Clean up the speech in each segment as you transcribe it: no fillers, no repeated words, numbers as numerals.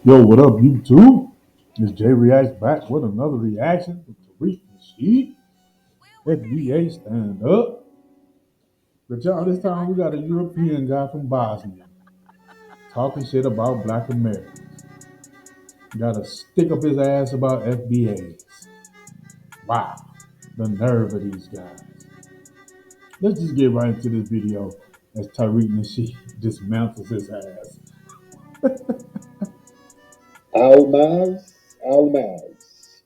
Yo, what up, YouTube? It's Jay Reacts back with another reaction with Tariq Nasheed. FBA stand up. But y'all, this time we got a European guy from Bosnia talking shit about black Americans. Gotta stick up his ass about FBAs. Wow, the nerve of these guys. Let's just get right into this video as Tariq Nasheed dismantles his ass. Almaz, Almaz.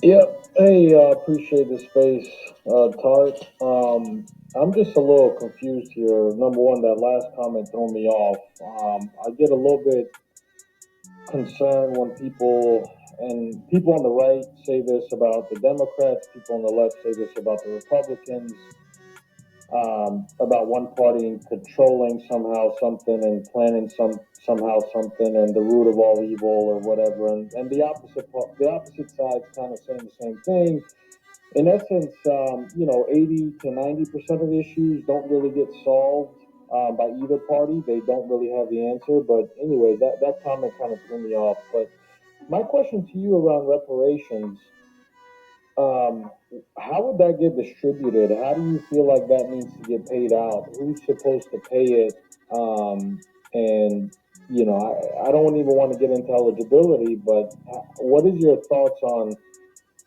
Yep. Hey, appreciate the space, Tart. I'm just a little confused here. Number one, that last comment threw me off. I get a little bit concerned when people on the right say this about the Democrats, people on the left say this about the Republicans. About one party controlling somehow something and planning somehow something and the root of all evil or whatever, and the opposite side's kind of saying the same thing. In essence, 80 to 90% of the issues don't really get solved by either party. They don't really have the answer. But anyway, that comment kind of threw me off. But my question to you around reparations, um, how would that get distributed? How do you feel like that needs to get paid out? Who's supposed to pay it? And I don't even want to get into eligibility, but what is your thoughts on?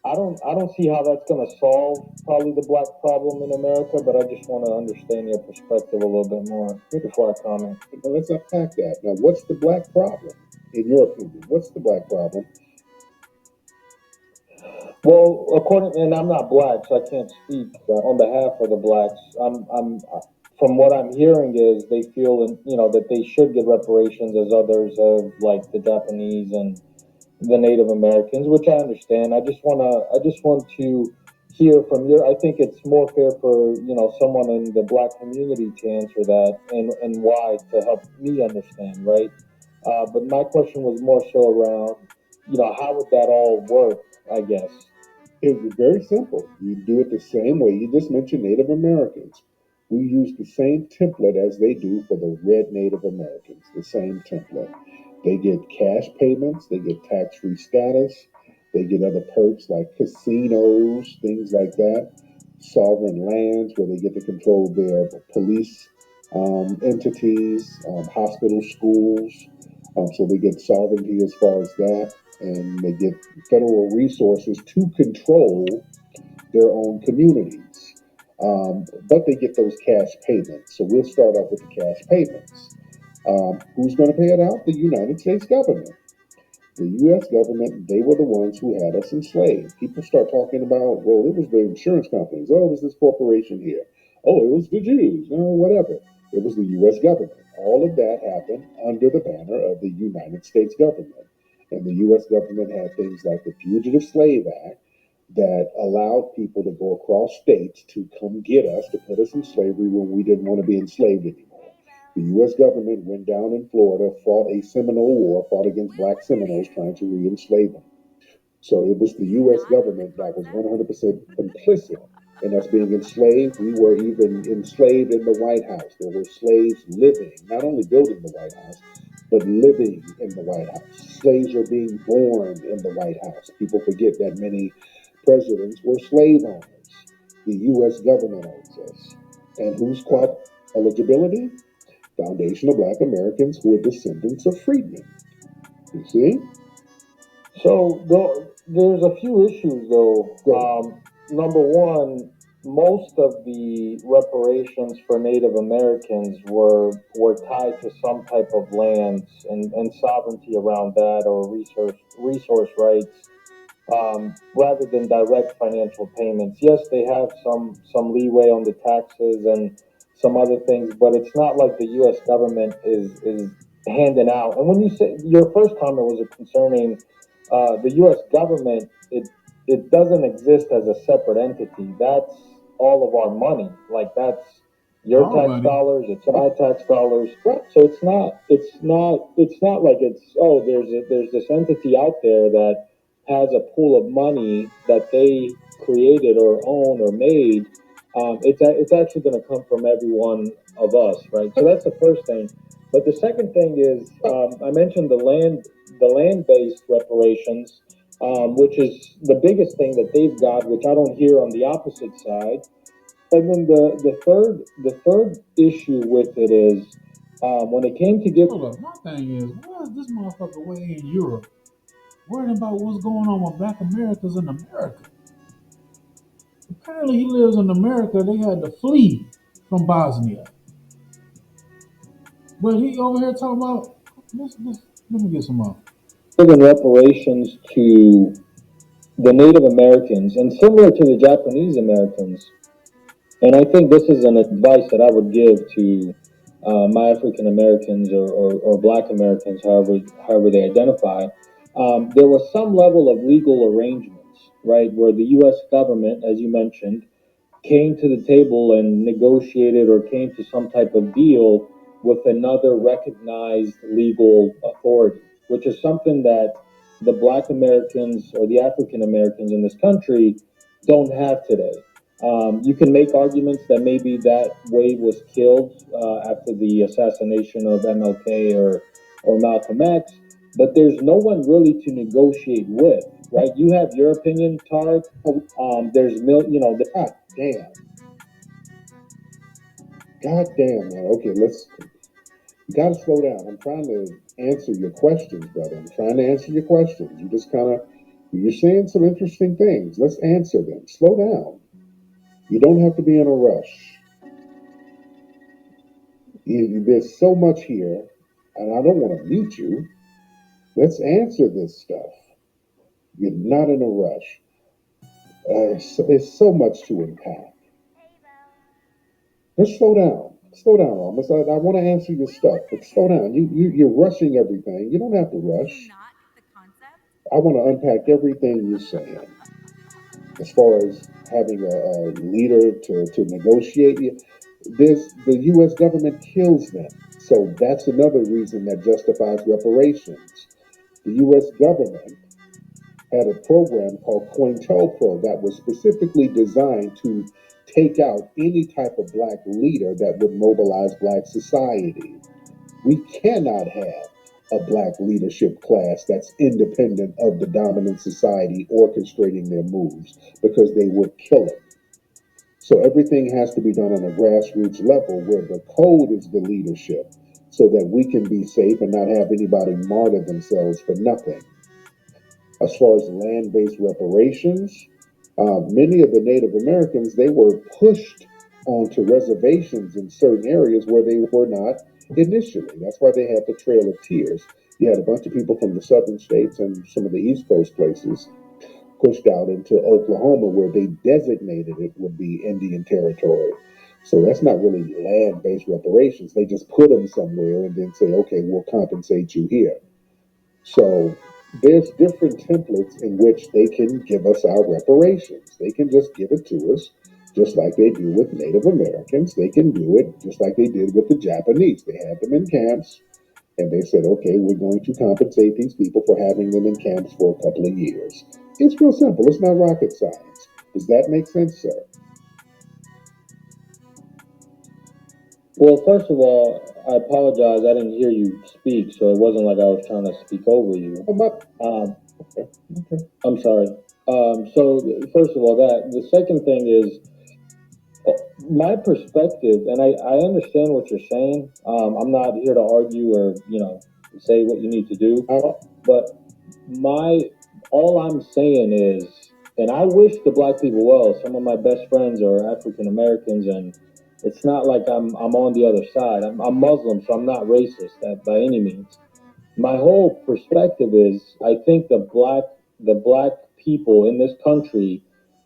I don't see how that's going to solve probably the black problem in America, but I just want to understand your perspective a little bit more before I comment. Well, let's unpack that. Now, what's the black problem, in your opinion? What's the black problem? Well, and I'm not black, so I can't speak on behalf of the blacks. From what I'm hearing is they feel, that they should get reparations as others have, like the Japanese and the Native Americans, which I understand. I just want to hear from your. I think it's more fair for someone in the black community to answer that and why to help me understand, right? But my question was more so around, how would that all work? I guess. It's very simple. You do it the same way. You just mentioned Native Americans. We use the same template as they do for the red Native Americans, the same template. They get cash payments, they get tax free status, they get other perks like casinos, things like that, sovereign lands where they get to control their police entities, hospital, schools. So they get sovereignty as far as that, and they get federal resources to control their own communities. But they get those cash payments. So we'll start off with the cash payments. Who's going to pay it out? The United States government. The U.S. government, they were the ones who had us enslaved. People start talking about, well, it was the insurance companies. Oh, it was this corporation here. Oh, it was the Jews. No, whatever. It was the U.S. government. All of that happened under the banner of the United States government. And the U.S. government had things like the Fugitive Slave Act that allowed people to go across states to come get us, to put us in slavery when we didn't want to be enslaved anymore. The U.S. government went down in Florida, fought a Seminole War, fought against black Seminoles trying to re enslave them. So it was the U.S. government that was 100% complicit in us being enslaved. We were even enslaved in the White House. There were slaves living, not only building the White House, but living in the White House. Slaves are being born in the White House. People forget that many presidents were slave owners. The U.S. government owns us. And who's caught eligibility? Foundational Black Americans who are descendants of freedmen. You see? So there's a few issues though. Number one, most of the reparations for Native Americans were tied to some type of lands and sovereignty around that or resource rights, rather than direct financial payments. Yes, they have some leeway on the taxes and some other things, but it's not like the U.S. government is handing out. And when you say your first comment was concerning the U.S. government, it doesn't exist as a separate entity. That's all of our money. Like that's your Our tax money. dollars, it's my tax dollars. So it's not like it's there's this entity out there that has a pool of money that they created or own or made. It's actually going to come from every one of us, right? So that's the first thing. But the second thing is, I mentioned the land-based reparations, which is the biggest thing that they've got, which I don't hear on the opposite side. And then the third issue with it is, when it came to give. Hold up, my thing is, why is this motherfucker way in Europe worrying about what's going on with black Americans in America? Apparently he lives in America, they had to flee from Bosnia. But he over here talking about, let me get some more. Giving reparations to the Native Americans and similar to the Japanese Americans. And I think this is an advice that I would give to my African Americans or Black Americans, however they identify. There was some level of legal arrangements, right, where the U.S. government, as you mentioned, came to the table and negotiated or came to some type of deal with another recognized legal authority, which is something that the Black Americans or the African Americans in this country don't have today. You can make arguments that maybe that way was killed after the assassination of MLK or Malcolm X, but there's no one really to negotiate with, right? You have your opinion, Tarek. There's God damn. God damn, man. Okay, you gotta slow down. I'm trying to answer your questions, brother. I'm trying to answer your questions. You just kind of, you're saying some interesting things. Let's answer them. Slow down. You don't have to be in a rush. There's so much here, and I don't want to mute you. Let's answer this stuff. You're not in a rush. It's so much to unpack. Just slow down. Slow down, almost. I want to answer your stuff, but slow down. You're rushing everything. You don't have to rush. I want to unpack everything you're saying as far as having a leader to negotiate. The U.S. government kills them. So that's another reason that justifies reparations. The U.S. government had a program called COINTELPRO that was specifically designed to take out any type of black leader that would mobilize black society. We cannot have a black leadership class that's independent of the dominant society orchestrating their moves because they would kill them. So everything has to be done on a grassroots level where the code is the leadership so that we can be safe and not have anybody martyr themselves for nothing. As far as land-based reparations, many of the Native Americans, they were pushed onto reservations in certain areas where they were not initially. That's why they had the Trail of Tears. You had a bunch of people from the southern states and some of the East Coast places pushed out into Oklahoma, where they designated it would be Indian territory. So that's not really land-based reparations. They just put them somewhere and then say, okay, we'll compensate you here. So there's different templates in which they can give us our reparations. They can just give it to us, just like they do with Native Americans. They can do it just like they did with the Japanese. They had them in camps, and they said, okay, we're going to compensate these people for having them in camps for a couple of years. It's real simple. It's not rocket science. Does that make sense, sir? Well, first of all, I apologize. I didn't hear you speak, so it wasn't like I was trying to speak over you. Oh, my, Um, okay, okay. I'm sorry. So, first of all, that the second thing is my perspective, and I understand what you're saying. I'm not here to argue or say what you need to do, Uh, but my all I'm saying is, and I wish the black people well. Some of my best friends are African Americans, and it's not like I'm on the other side. I'm Muslim, so I'm not racist by any means. My whole perspective is, I think the black people in this country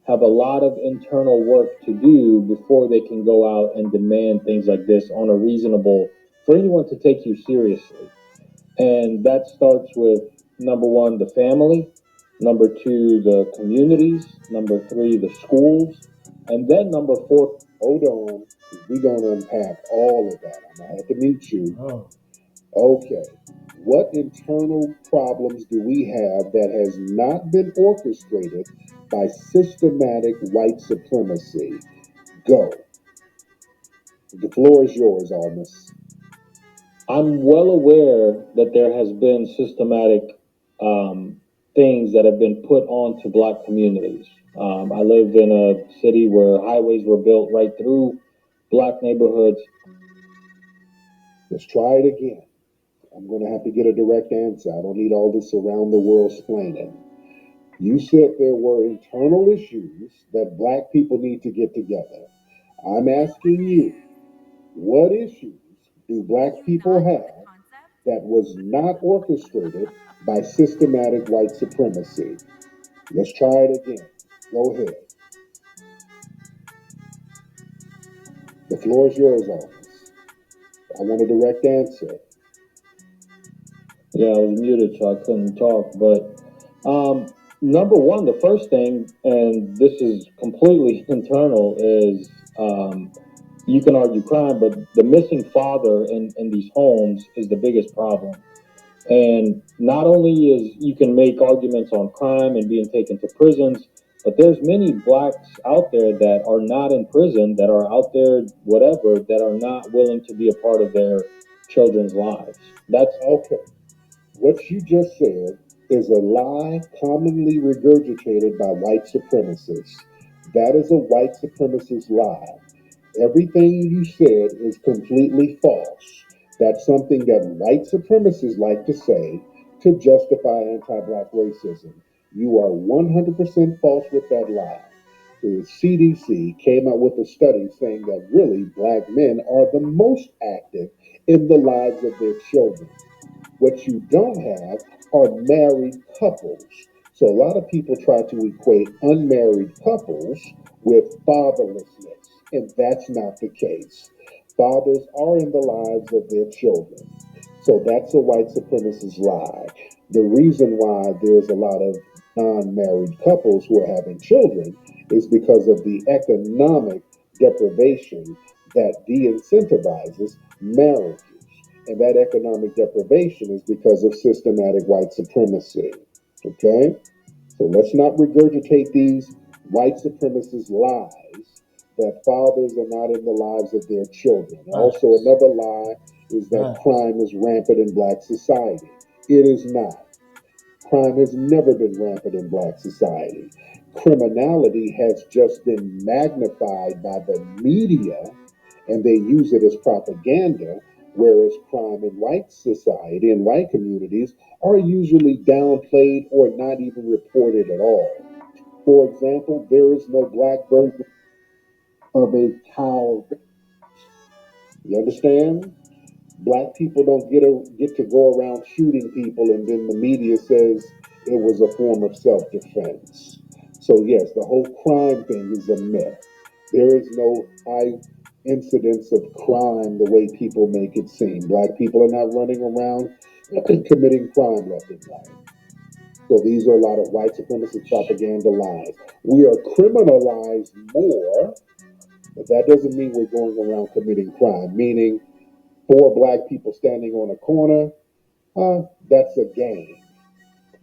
have a lot of internal work to do before they can go out and demand things like this on a reasonable for anyone to take you seriously. And that starts with number one, the family, number two, the communities, number three, the schools, and then number four. hold on. We're going to unpack all of that. I'm going to have to meet you. Oh, Okay. What internal problems do we have that has not been orchestrated by systematic white supremacy? Go. The floor is yours, Almas. I'm well aware that there has been systematic things that have been put onto black communities. I lived in a city where highways were built right through black neighborhoods. Let's try it again. I'm going to have to get a direct answer. I don't need all this around the world splaining. You said there were internal issues that black people need to get together. I'm asking you, what issues do black people have that was not orchestrated by systematic white supremacy? Let's try it again. Go ahead. The floor is yours, office. I want a direct answer. Yeah, I was muted, so I couldn't talk. But number one, the first thing, and this is completely internal, is you can argue crime, but the missing father in these homes is the biggest problem. And not only is you can make arguments on crime and being taken to prisons, but there's many blacks out there that are not in prison, that are out there, whatever, that are not willing to be a part of their children's lives. That's Okay. What you just said is a lie commonly regurgitated by white supremacists. That is a white supremacist lie. Everything you said is completely false. That's something that white supremacists like to say to justify anti black racism. You are 100% false with that lie. The CDC came out with a study saying that really black men are the most active in the lives of their children. What you don't have are married couples. So a lot of people try to equate unmarried couples with fatherlessness, and that's not the case. Fathers are in the lives of their children. So that's a white supremacist lie. The reason why there's a lot of non married couples who are having children is because of the economic deprivation that de incentivizes marriages. And that economic deprivation is because of systematic white supremacy. Okay? So let's not regurgitate these white supremacist lies that fathers are not in the lives of their children. Also, Facts. another lie is that Facts. crime is rampant in black society. It is not. Crime has never been rampant in black society. Criminality has just been magnified by the media and they use it as propaganda, whereas crime in white society and white communities are usually downplayed or not even reported at all. For example, there is no black version of a cow. You understand? Black people don't get to go around shooting people, and then the media says it was a form of self-defense. So yes, the whole crime thing is a myth. There is no high incidence of crime the way people make it seem. Black people are not running around committing crime left and right. So these are a lot of white supremacist propaganda lies. We are criminalized more, but that doesn't mean we're going around committing crime. Meaning, four black people standing on a corner, that's a gang.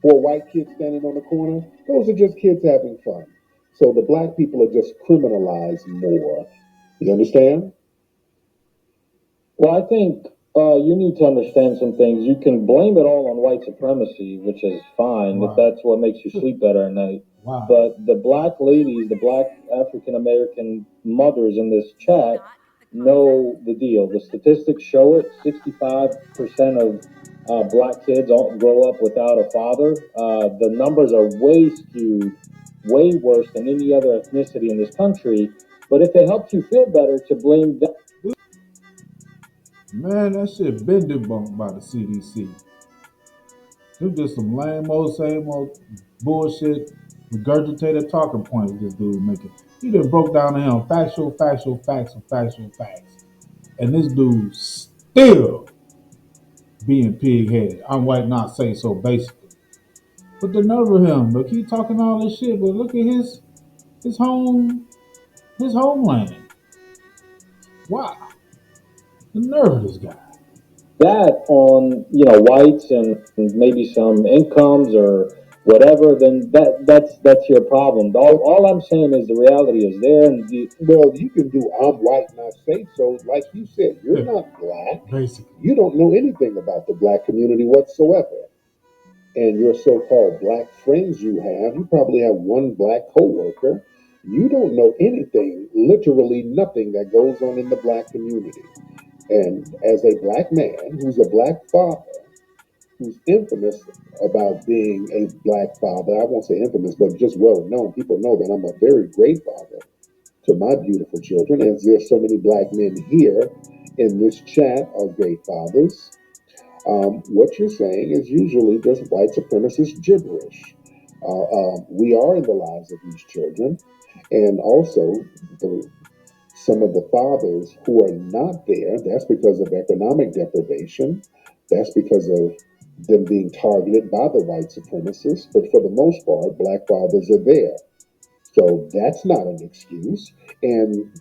Four white kids standing on the corner, those are just kids having fun. So the black people are just criminalized more. You understand? Well, I think you need to understand some things. You can blame it all on white supremacy, which is fine if Wow. that's what makes you sleep better at night. Wow. But the black ladies, the black African American mothers in this chat know the deal. The statistics show it. 65% of black kids grow up without a father. The numbers are way skewed, way worse than any other ethnicity in this country. But if it helps you feel better to blame them, Man, that shit been debunked by the CDC. Them just some lame old, same old bullshit, regurgitated talking points this dude making. He done broke down to him factual, factual, facts, and factual facts. And this dude still being pig headed. I'm white, not say so, basically. But the nerve of him, but keep talking all this shit, but look at his home his homeland. Wow. The nerve of this guy. that on whites and maybe some incomes or whatever, then that's your problem. All I'm saying is the reality is there, and Well, you can do I'm white and I say so. Like you said, you're not black. Basically. You don't know anything about the black community whatsoever. And your so-called black friends you probably have one black coworker. You don't know anything, literally nothing that goes on in the black community. And as a black man who's a black father, who's infamous about being a black father, I won't say infamous, but just well known, people know that I'm a very great father to my beautiful children, as there's so many black men here in this chat are great fathers. What you're saying is usually just white supremacist gibberish. We are in the lives of these children, and also the, some of the fathers who are not there. That's because of economic deprivation. That's because of them being targeted by the white supremacists. But for the most part, black fathers are there. So that's not an excuse. And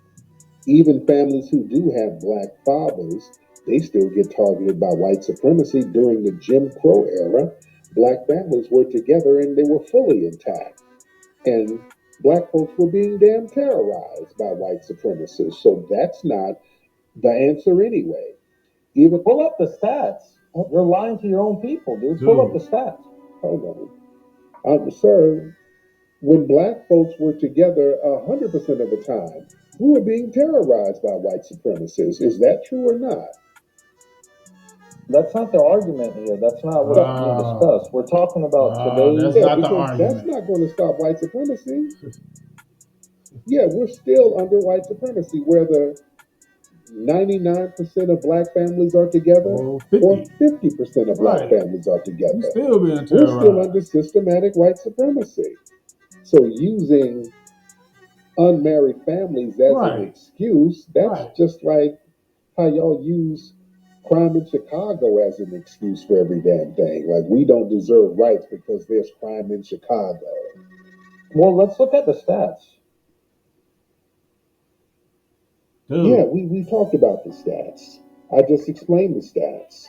even families who do have black fathers, they still get targeted by white supremacy. During the Jim Crow era, black families were together and they were fully intact. And black folks were being damn terrorized by white supremacists. So that's not the answer anyway. Even pull up the stats. You're lying to your own people, dude. Pull up the stats. hold on, sir. When black folks were together 100% of the time, we were being terrorized by white supremacists. Is that true or not? That's not the argument here. That's not what's being discussed. We're talking about today's. Yeah, because that's not going to stop white supremacy. Yeah, we're still under white supremacy, whether 99% of black families are together or 50% of black families are together. We're still under systematic white supremacy. So using unmarried families as an excuse, that's just like how y'all use crime in Chicago as an excuse for every damn thing. Like we don't deserve rights because there's crime in Chicago. Well, let's look at the stats. Yeah, we talked about the stats. I just explained the stats.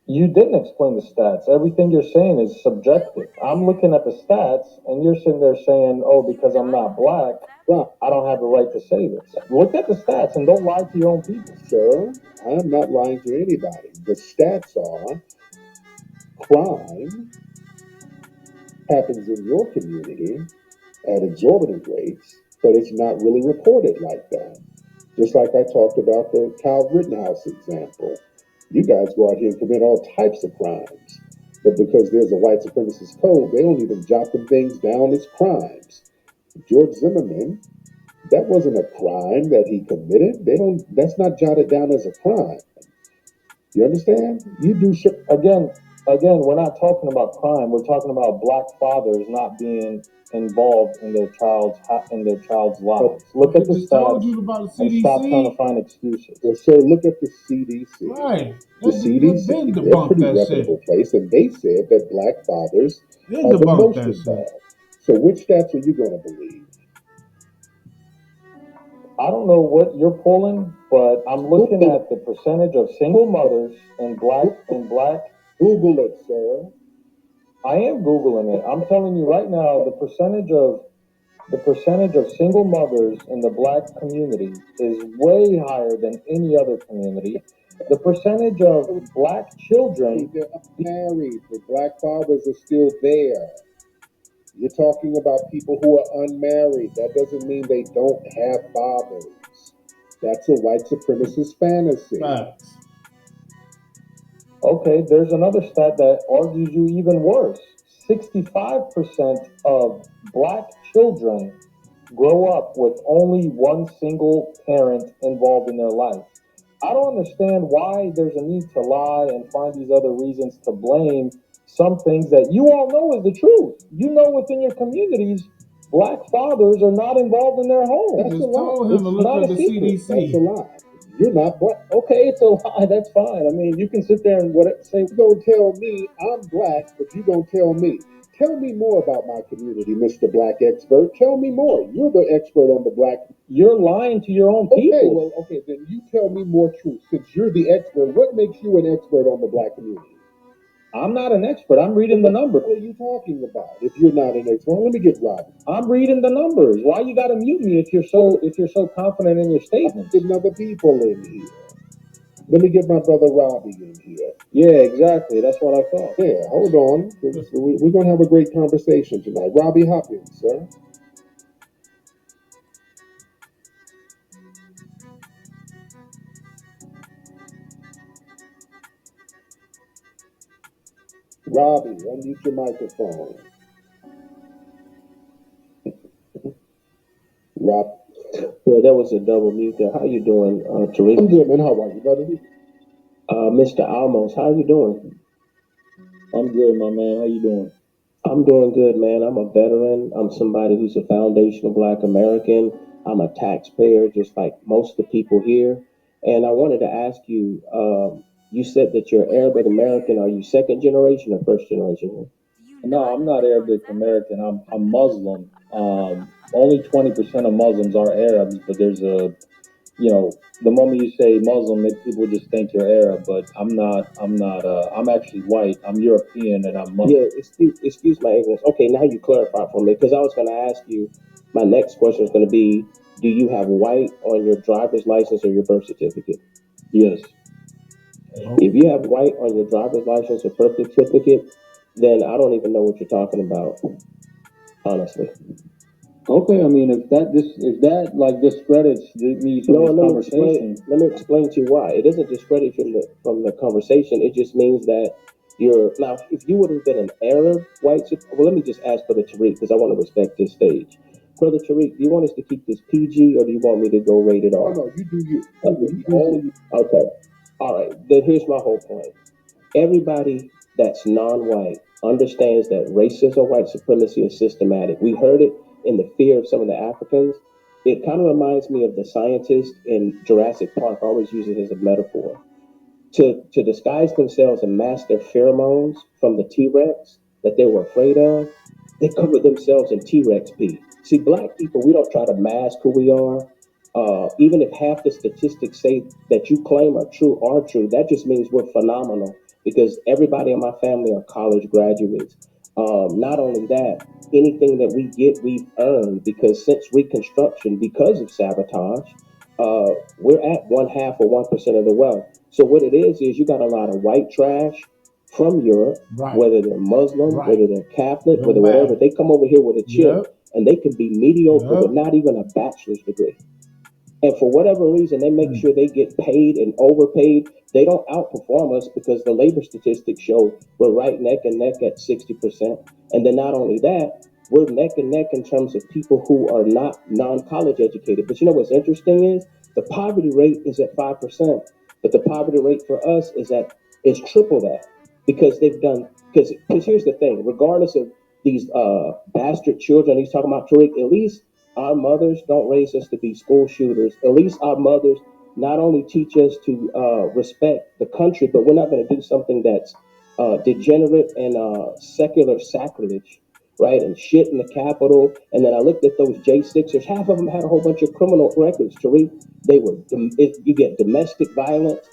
You didn't explain the stats. Everything you're saying is subjective. I'm looking at the stats, and you're sitting there saying, "Oh, because I'm not black, I don't have the right to say this." Look at the stats and don't lie to your own people. Sir, I'm not lying to anybody. The stats are crime happens in your community at exorbitant rates, but it's not really reported like that. Just like I talked about the Kyle Rittenhouse example. You guys go out here and commit all types of crimes. But because there's a white supremacist code, they don't even jot them things down as crimes. George Zimmerman, that wasn't a crime that he committed. That's not jotted down as a crime. You understand? You do again, we're not talking about crime. We're talking about black fathers not being involved in their child's lives. Look at the stats and stop trying to find excuses. Well, sir, look at the CDC. The CDC, they're a pretty reputable place, and they said that black fathers are the most involved. So which stats are you going to believe? I don't know what you're pulling, but I'm looking at the percentage of single mothers in black. Google it, sir. I am Googling it. I'm telling you right now, the percentage of single mothers in the black community is way higher than any other community. The percentage of black children, they're unmarried. The black fathers are still there. You're talking about people who are unmarried. That doesn't mean they don't have fathers. That's a white supremacist fantasy. Okay, there's another stat that argues you even worse. 65% of black children grow up with only one single parent involved in their life. I don't understand why there's a need to lie and find these other reasons to blame some things that you all know is the truth. You know within your communities, black fathers are not involved in their homes. That's a lie. It's not a secret. That's a lie. You're not black. Okay, it's a lie. That's fine. I mean, you can sit there and say, "You're gonna tell me I'm black, but you gonna tell me. Tell me more about my community, Mr. Black Expert. Tell me more. You're the expert on the black. You're lying to your own people. Okay, then you tell me more truth. Since you're the expert, what makes you an expert on the black community? I'm not an expert. I'm reading the numbers. What are you talking about? If you're not an expert, let me get Robbie. I'm reading the numbers. Why you got to mute me if you're so confident in your statements? Getting other people in here. Let me get my brother Robbie in here. Yeah, exactly. That's what I thought. Yeah, hold on. We're going to have a great conversation tonight. Robbie Hopkins, sir. Robbie, unmute your microphone. Rob. Well, that was a double mute there. How you doing, Tariq? I'm good, man. How are you, brother? Mr. Almos, how you doing? I'm good, my man. How you doing? I'm doing good, man. I'm a veteran. I'm somebody who's a foundational Black American. I'm a taxpayer, just like most of the people here. And I wanted to ask you, you said that you're Arabic American. Are you second generation or first generation? No, I'm not Arabic American. I'm Muslim. Only 20% of Muslims are Arabs, but there's the moment you say Muslim, people just think you're Arab, but I'm not. I'm actually white. I'm European, and I'm Muslim. Yeah, excuse my ignorance. Okay, now you clarify for me, because I was going to ask you, my next question is going to be, do you have white on your driver's license or your birth certificate? Yes. If you have white on your driver's license or birth certificate, then I don't even know what you're talking about, honestly. Okay, I mean, if that like discredits me from No, this conversation, let me explain to you why. It doesn't discredit you from the conversation. It just means that you're now. If you would have been an Arab white, well, let me just ask Brother Tariq, because I want to respect this stage. Brother Tariq, do you want us to keep this PG, or do you want me to go rated Oh, R? no, you do you. All you. Okay. All right. Then here's my whole point. Everybody that's non-white understands that racism, white supremacy is systematic. We heard it in the fear of some of the Africans. It kind of reminds me of the scientist in Jurassic Park. I always use it as a metaphor. To disguise themselves and mask their pheromones from the T-Rex that they were afraid of, they covered themselves in T-Rex pee. See, black people, we don't try to mask who we are. Even if half the statistics say that you claim are true, that just means we're phenomenal, because everybody in my family are college graduates. Not only that, anything that we get, we've earned, because since Reconstruction, because of sabotage, we're at one half or 1% of the wealth. So what it is you got a lot of white trash from Europe, Right. whether they're Muslim, Right. whether they're Catholic, Don't whether whatever. matter. They come over here with a chip, Yep. and they can be mediocre Yep. with not even a bachelor's degree. And for whatever reason, they make sure they get paid and overpaid. They don't outperform us because the labor statistics show we're right neck and neck at 60%. And then not only that, we're neck and neck in terms of people who are not non-college educated. But you know what's interesting is the poverty rate is at 5%, but the poverty rate for us is triple that, because they've done, because here's the thing, regardless of these bastard children he's talking about, Tariq, at least our mothers don't raise us to be school shooters. At least our mothers not only teach us to respect the country, but we're not going to do something that's degenerate and secular sacrilege, right? And shit in the Capitol. And then I looked at those J6ers. Half of them had a whole bunch of criminal records, Tariq. They were, you get domestic violence,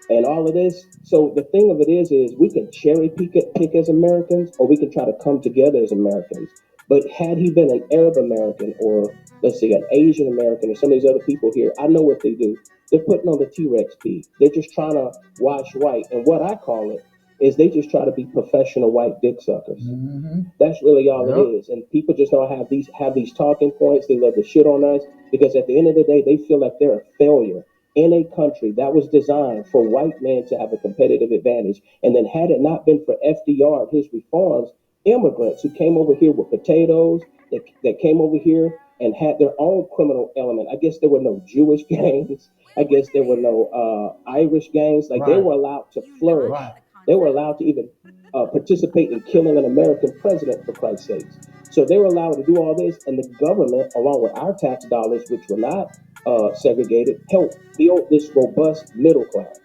and all of this. So the thing of it is we can cherry pick as Americans, or we can try to come together as Americans. But had he been an Arab American, or let's say an Asian American, or some of these other people here, I know what they do. They're putting on the T-Rex pee. They're just trying to watch white. And what I call it is they just try to be professional white dick suckers. Mm-hmm. That's really all Yep. it is. And people just don't have these talking points. They love to shit on us because at the end of the day, they feel like they're a failure in a country that was designed for white men to have a competitive advantage. And then had it not been for FDR and his reforms, immigrants who came over here with potatoes, that came over here and had their own criminal element. I guess there were no Jewish gangs. I guess there were no Irish gangs. Like, they Right. were allowed to flourish. Right. They were allowed to even participate in killing an American president, for Christ's sakes. So they were allowed to do all this, and the government, along with our tax dollars, which were not segregated, helped build this robust middle class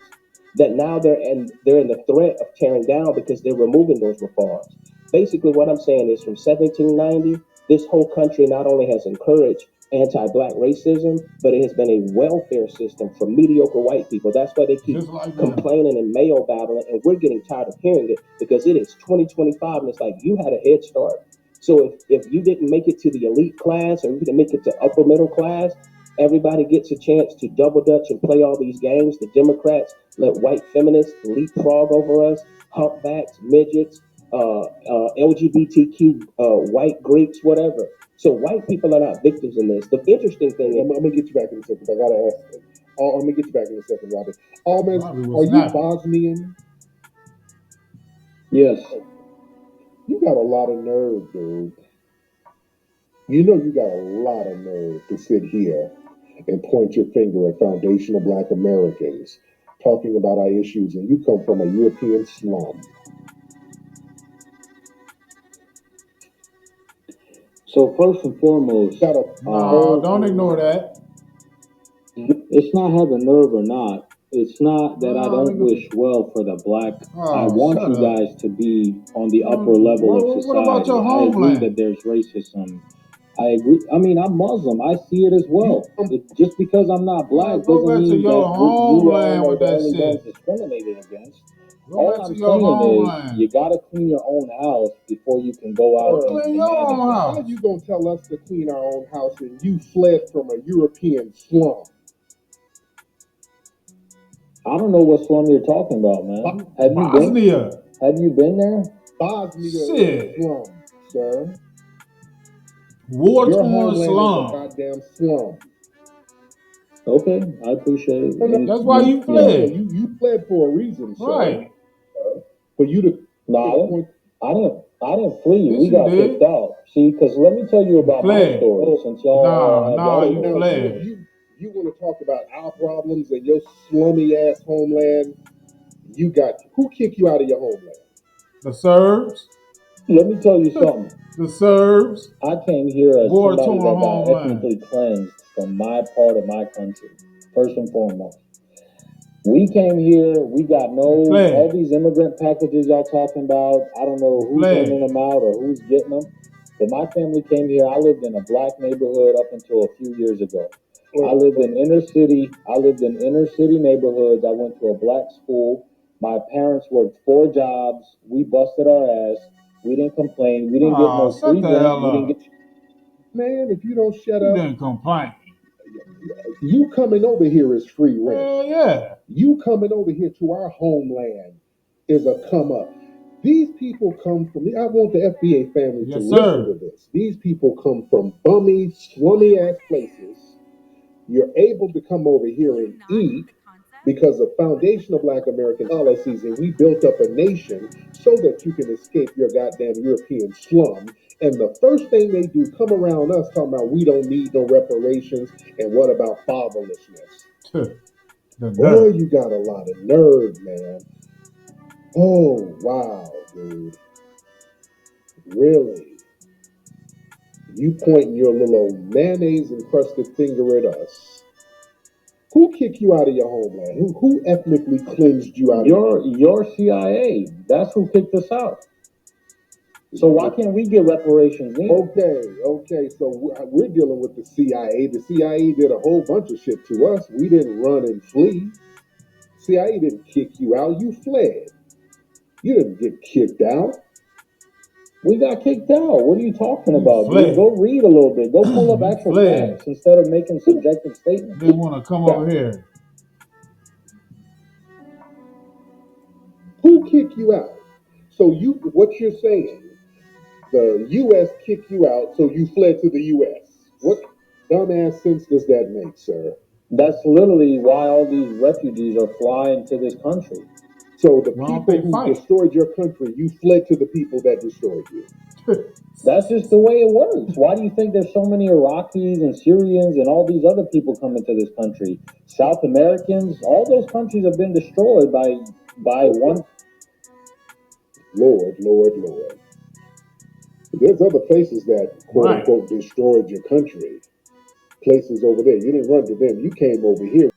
that now they're in the threat of tearing down because they're removing those reforms. Basically, what I'm saying is from 1790, this whole country not only has encouraged anti-black racism, but it has been a welfare system for mediocre white people. That's why they keep Just like that. complaining and male battling, and we're getting tired of hearing it because it is 2025, and it's like you had a head start. So if you didn't make it to the elite class or you didn't make it to upper middle class, everybody gets a chance to double dutch and play all these games. The Democrats let white feminists leapfrog over us, humpbacks, midgets, LGBTQ, white Greeks, whatever. So white people are not victims in this. The interesting thing I'm is, gonna get you back in a second. I gotta ask. I'm gonna get you back in a second, Robbie. Almond, Robbie are was you snapping. Bosnian? Yes. You got a lot of nerve, dude. You know you got a lot of nerve to sit here and point your finger at foundational Black Americans talking about our issues, and you come from a European slum. So first and foremost, Got a No, don't ignore that. it's not having nerve or not. It's not that I No, don't wish well for the black. I Oh, want shut you up. guys to be on the upper level of What about society. your I agree that homeland? there's racism. I agree. I mean, I'm Muslim. I see it as well. Just because I'm not black Go doesn't back to mean your that you all homeland are with the that only ones shit. discriminated against. Go All back to I'm your saying is you homeland. got to clean your own house before you can go out and Clean your demand own anything. How house. you gonna tell us to clean our own house and you fled from a European slum? I don't know what slum you're talking about, man. Bosnia. Have you been there? Bosnia is a Shit. slum, sir. War Your torn homeland is a slum. goddamn slum. Okay, I appreciate it. That's why you No, fled. you fled for a reason, sir. Right. For you to No, I didn't flee. Yes, We you got did. kicked out. See, because let me tell you about my Fled. story. Since y'all have Nah, y'all you now fled. you want to talk about our problems and your slummy ass homeland? You got who kicked you out of your homeland? The Serbs. let me tell you something. The Serbs. I came here as War somebody torn that got homeland. ethnically cleansed from my part of my country. First and foremost, we came here. We got You all fled. these immigrant packages y'all talking about. I don't know You who's handing fled. them out or who's getting them. But my family came here. I lived in a black neighborhood up until a few years ago. I lived in inner city. I lived in inner city neighborhoods. I went to a black school. My parents worked 4 jobs. We busted our ass. We didn't complain. We didn't get Oh, no shut free the rent. hell We didn't up. get. Man, if you don't shut You up, didn't complain. you coming over here is free rent. Hell yeah. You coming over here to our homeland is a come up. These people come from, I want the FBA family to Yes, listen sir. to this. These people come from bummy, slummy ass places. You're able to come over here and eat because of foundational Black American policies, and we built up a nation so that you can escape your goddamn European slum. And the first thing they do, come around us talking about we don't need no reparations, and what about fatherlessness? The Boy, nerve. you got a lot of nerve, man. Oh, wow, dude. Really? You pointing your little mayonnaise encrusted finger at us. Who kicked you out of your homeland? Who ethnically cleansed you out of Your CIA. That's who kicked us out. So why can't we get reparations neither? Okay. So we're dealing with the CIA. The CIA did a whole bunch of shit to us. We didn't run and flee. CIA didn't kick you out. You fled. You didn't get kicked out. We got kicked out. What are you talking You about, dude? fled. Go read a little bit. Go pull up You actual fled. facts instead of making subjective statements. Didn't want to come over here. Who kicked you out? So what you're saying, the U.S. kicked you out, so you fled to the U.S. What dumbass sense does that make, sir? That's literally why all these refugees are flying to this country. So the Why don't people they who fight? destroyed your country, you fled to the people that destroyed you. That's just the way it works. Why do you think there's so many Iraqis and Syrians and all these other people coming to this country? South Americans, all those countries have been destroyed by one. Lord. There's other places that quote Right. unquote destroyed your country. Places over there. You didn't run to them. You came over here.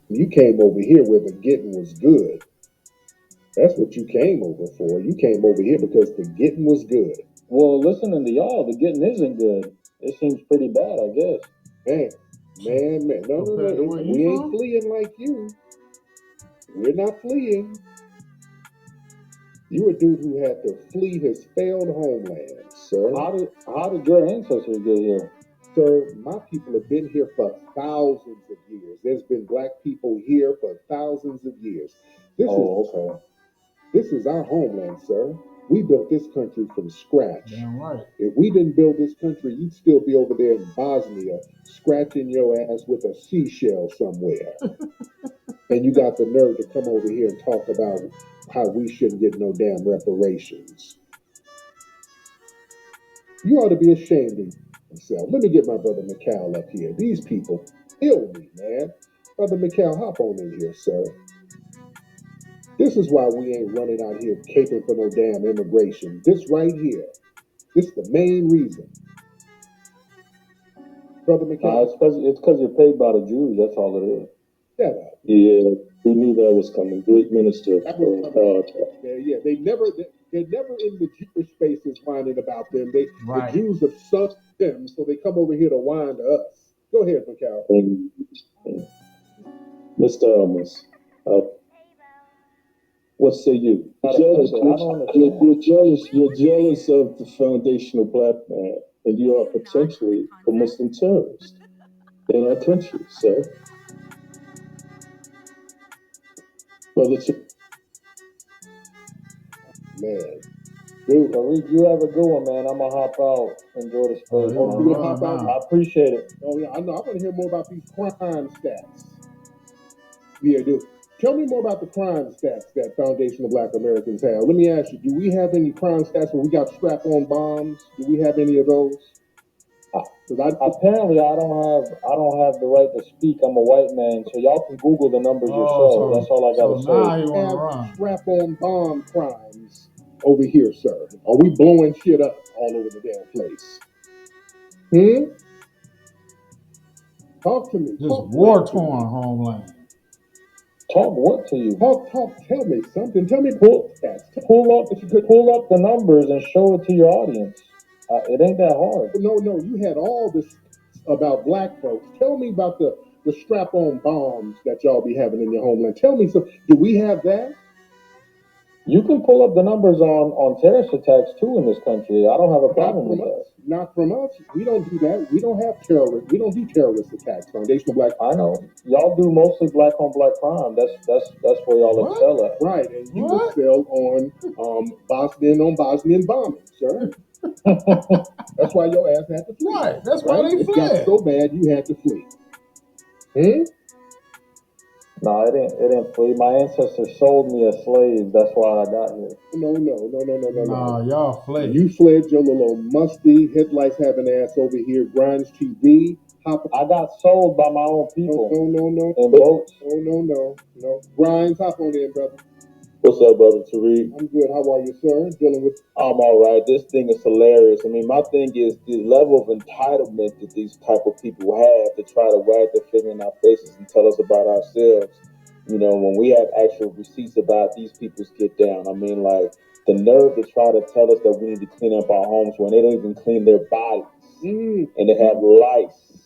You came over here where the getting was good. That's what you came over for. You came over here because the getting was good. Well, listening to y'all, the getting isn't good. It seems pretty bad, I guess. Man. No. Compared to where We you ain't from? fleeing like you. We're not fleeing. You a dude who had to flee his failed homeland, sir. How did your ancestors get here? Sir, my people have been here for thousands of years. There's been black people here for thousands of years. Okay. This is our homeland, sir. We built this country from scratch. Damn right. If we didn't build this country, you'd still be over there in Bosnia, scratching your ass with a seashell somewhere. And you got the nerve to come over here and talk about how we shouldn't get no damn reparations. You ought to be ashamed of yourself. Let me get my brother McCall up here. These people kill me, man. Brother McCall, hop on in here, sir. This is why we ain't running out here caping for no damn immigration. This right here. This is the main reason. Brother McCall. It's because you're paid by the Jews. That's all it is. Shut up. Yeah, we knew that was coming. Great minister. Yeah, they're never in the Jewish spaces whining about them. Right. The Jews have sunk them, so they come over here to whine to us. Go ahead, McCall. Mr. Elmas, what say you? You're jealous of the foundational black man, and you are potentially a Muslim terrorist in our country, sir. Brother, Man. Dude, Tariq, you have a good one, man. I'm gonna hop out. Enjoy the space. you wanna hop run out? now. I appreciate it. Oh yeah, I know. I want to hear more about these crime stats. Yeah, dude. Tell me more about the crime stats that foundational black Americans have. Let me ask you, do we have any crime stats where we got strap-on bombs? Do we have any of those? Apparently, I don't have the right to speak. I'm a white man, so y'all can Google the numbers yourselves. That's all I gotta So now say. you wanna have run. strap-on bomb crimes over here, sir? Are we blowing shit up all over the damn place? Talk to me. This Talk war-torn homeland. Talk what to you? Talk. Tell me something. Tell me stats. Pull up the numbers and show it to your audience. It ain't that hard. No. You had all this about black folks. Tell me about the strap-on bombs that y'all be having in your homeland. Tell me some. Do we have that? You can pull up the numbers on terrorist attacks too in this country. I don't have a problem with that. Not from us. We don't do that. We don't have terrorists. We don't do terrorist attacks. Foundational black. I know. Y'all do mostly black on black crime. That's where y'all excel at. Right, and you excel on Bosnian bombing, sir. That's why your ass had to flee. Right. That's why they It fled. got so bad you had to flee. No, it didn't flee. My ancestors sold me a slave. That's why I got here. No. Nah, y'all fled. You fled your little musty headlights having ass over here, Grinds TV. I got sold by my own people. No. In boats. No. Grinds, hop on in, brother. What's up, brother Tariq? I'm good. How are you, sir? Dealing with. I'm all right. This thing is hilarious. I mean, my thing is the level of entitlement that these type of people have to try to wag their finger in our faces and tell us about ourselves. You know, when we have actual receipts about these people's get down. I mean, like the nerve to try to tell us that we need to clean up our homes when they don't even clean their bodies and they have lice.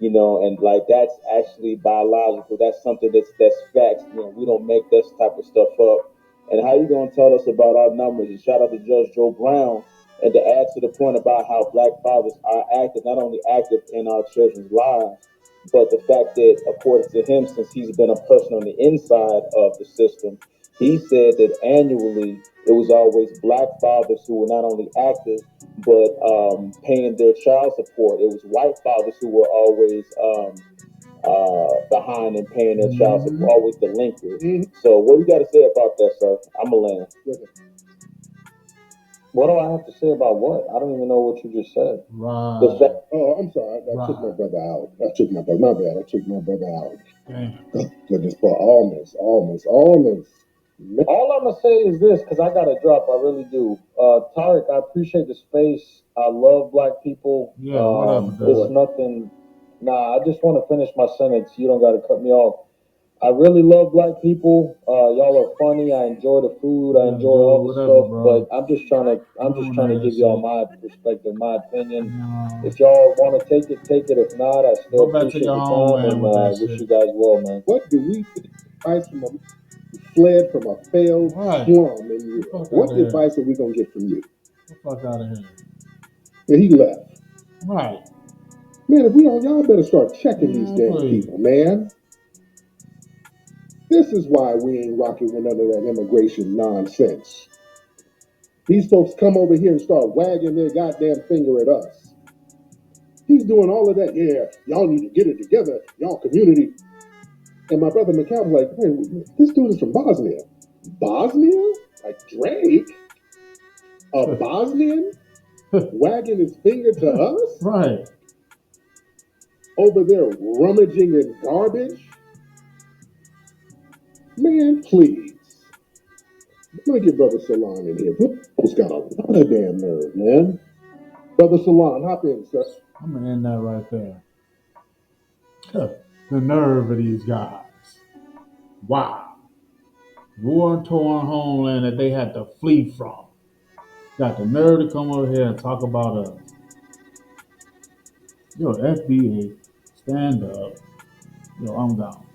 You know, and like that's actually biological. That's something that's facts. You know, we don't make this type of stuff up. And how you gonna tell us about our numbers? And shout out to Judge Joe Brown. And to add to the point about how black fathers are active, not only active in our children's lives, but the fact that, according to him, since he's been a person on the inside of the system, he said that annually it was always black fathers who were not only active but paying their child support. It was white fathers who were always behind in paying their child support, always delinquent. So, what you got to say about that, sir? I'm a land. What do I have to say about what? I don't even know what you just said. Right. Oh, I'm sorry. I took my brother out. My bad. I took my brother out. Damn. Goodness, but almost. All I'm gonna say is this, because I gotta drop. I really do. Tariq, I appreciate the space. I love black people. Yeah, whatever. It's nothing. Nah, I just want to finish my sentence. You don't got to cut me off. I really love black people. Y'all are funny. I enjoy the food. I Yeah, enjoy Joe, all the whatever, stuff. bro. But I'm just Doing trying to that give y'all shit. my perspective, my opinion. No. If y'all want to take it, take it. If not, I still Go back to appreciate your the time and homeland with that wish shit. you guys well, man. What do we get advice from a man who fled from a failed Right. slum in Get the Europe? fuck out What of here. advice are we gonna get from you? Get the fuck out of here. And he left. Right. Man, if we don't, y'all better start checking these Man, damn please. people, man. This is why we ain't rocking with none of that immigration nonsense. These folks come over here and start wagging their goddamn finger at us. He's doing all of that. Yeah, y'all need to get it together, y'all community. And my brother McCall was like, man, this dude is from Bosnia. Bosnia? Like Drake? A Bosnian wagging his finger to us? Right. Over there rummaging in garbage? Man, please. Let me get Brother Salon in here. Who's got a lot of damn nerve, man? Brother Salon, hop in, sir. I'm gonna end that right there. The nerve of these guys. Wow. War-torn homeland that they had to flee from. Got the nerve to come over here and talk about us. Yo, FBA, stand up. Yo, I'm gone.